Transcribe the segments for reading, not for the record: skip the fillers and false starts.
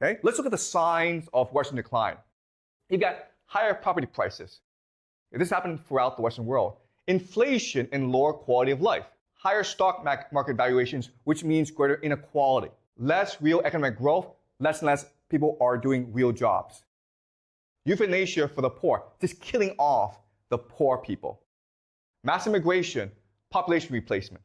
Okay? Let's look at the signs of Western decline. You got higher property prices. This happened throughout the Western world. Inflation and lower quality of life. Higher stock market valuations, which means greater inequality. Less real economic growth, less and less people are doing real jobs. Euthanasia for the poor, just killing off the poor people. Mass immigration, population replacement.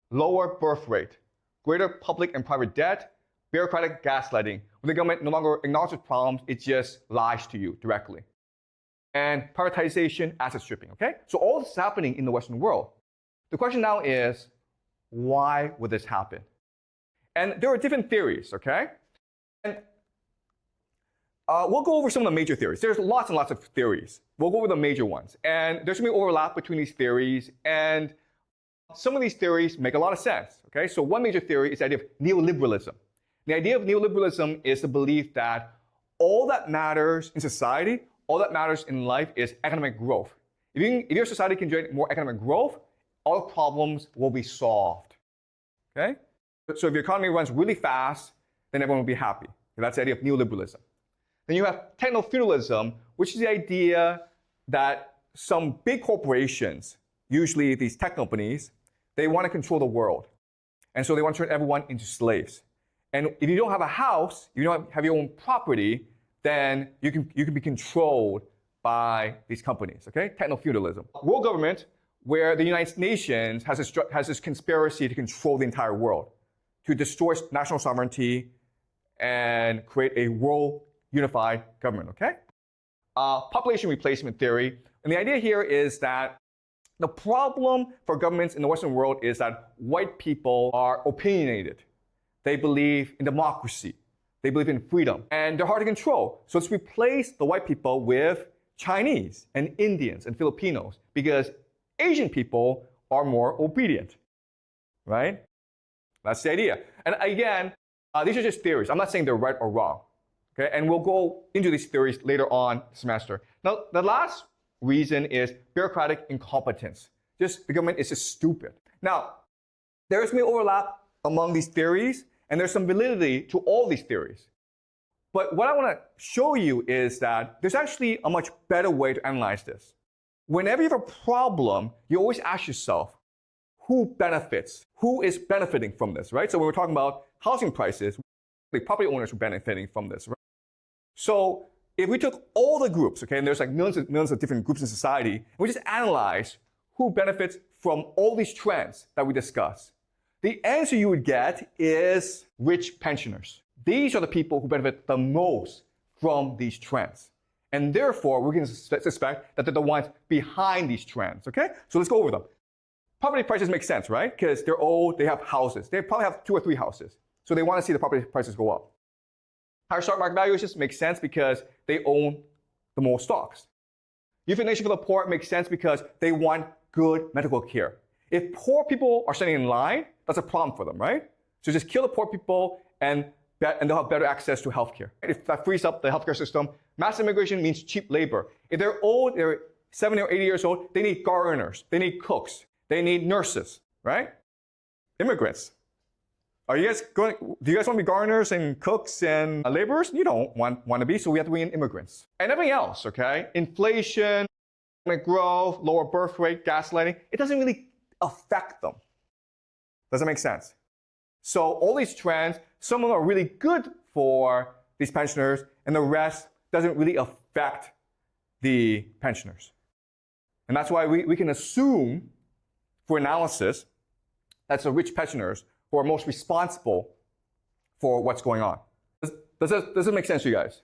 Lower birth rate, greater public and private debt, bureaucratic gaslighting. When the government no longer acknowledges problems, it just lies to you directly. And privatization, asset stripping, okay? So all this is happening in the Western world. The question now is, why would this happen? And there are different theories, okay? And we'll go over some of the major theories. There's lots and lots of theories. We'll go over the major ones. And there's going to be overlap between these theories. And some of these theories make a lot of sense, okay? So one major theory is the idea of neoliberalism. The idea of neoliberalism is the belief that all that matters in society, all that matters in life is economic growth. If your society can generate more economic growth, all problems will be solved, okay? So if your economy runs really fast, then everyone will be happy. That's the idea of neoliberalism. Then you have techno-feudalism, which is the idea that some big corporations, usually these tech companies, they want to control the world. And so they want to turn everyone into slaves. And if you don't have a house, if you don't have your own property, then you can be controlled by these companies, okay? Techno-feudalism. World government, where the United Nations has this conspiracy to control the entire world, to destroy national sovereignty and create a world unified government, okay? Population replacement theory. And the idea here is that the problem for governments in the Western world is that white people are opinionated. They believe in democracy. They believe in freedom. And they're hard to control. So let's replace the white people with Chinese and Indians and Filipinos because Asian people are more obedient, right? That's the idea. And again, these are just theories. I'm not saying they're right or wrong. Okay? And we'll go into these theories later on the semester. Now, the last reason is bureaucratic incompetence. Just the government is just stupid. Now, there's going to be overlap among these theories, and there's some validity to all these theories. But what I want to show you is that there's actually a much better way to analyze this. Whenever you have a problem, you always ask yourself, who benefits? Who is benefiting from this, right? So when we're talking about housing prices, the property owners are benefiting from this, right? So if we took all the groups, okay, and there's like millions of different groups in society, and we just analyze who benefits from all these trends that we discuss, the answer you would get is rich pensioners. These are the people who benefit the most from these trends. And therefore, we can suspect that they're the ones behind these trends, okay? So let's go over them. Property prices make sense, right? Because they're old, they have houses. They probably have 2 or 3 houses. So they want to see the property prices go up. Higher stock market valuations make sense because they own the most stocks. Euthanasia for the poor makes sense because they want good medical care. If poor people are standing in line, that's a problem for them, right? So just kill the poor people and they'll have better access to healthcare. If that frees up the healthcare system, mass immigration means cheap labor. If they're old, they're 70 or 80 years old, they need gardeners, they need cooks, they need nurses, right? Immigrants. Do you guys want to be gardeners and cooks and laborers? You don't want to be, so we have to bring in immigrants. And everything else, okay? Inflation, economic growth, lower birth rate, gaslighting, it doesn't really affect them. Does that make sense? So all these trends, some of them are really good for these pensioners, and the rest doesn't really affect the pensioners. And that's why we can assume, for analysis, that's the rich pensioners who are most responsible for what's going on. Does it make sense to you guys?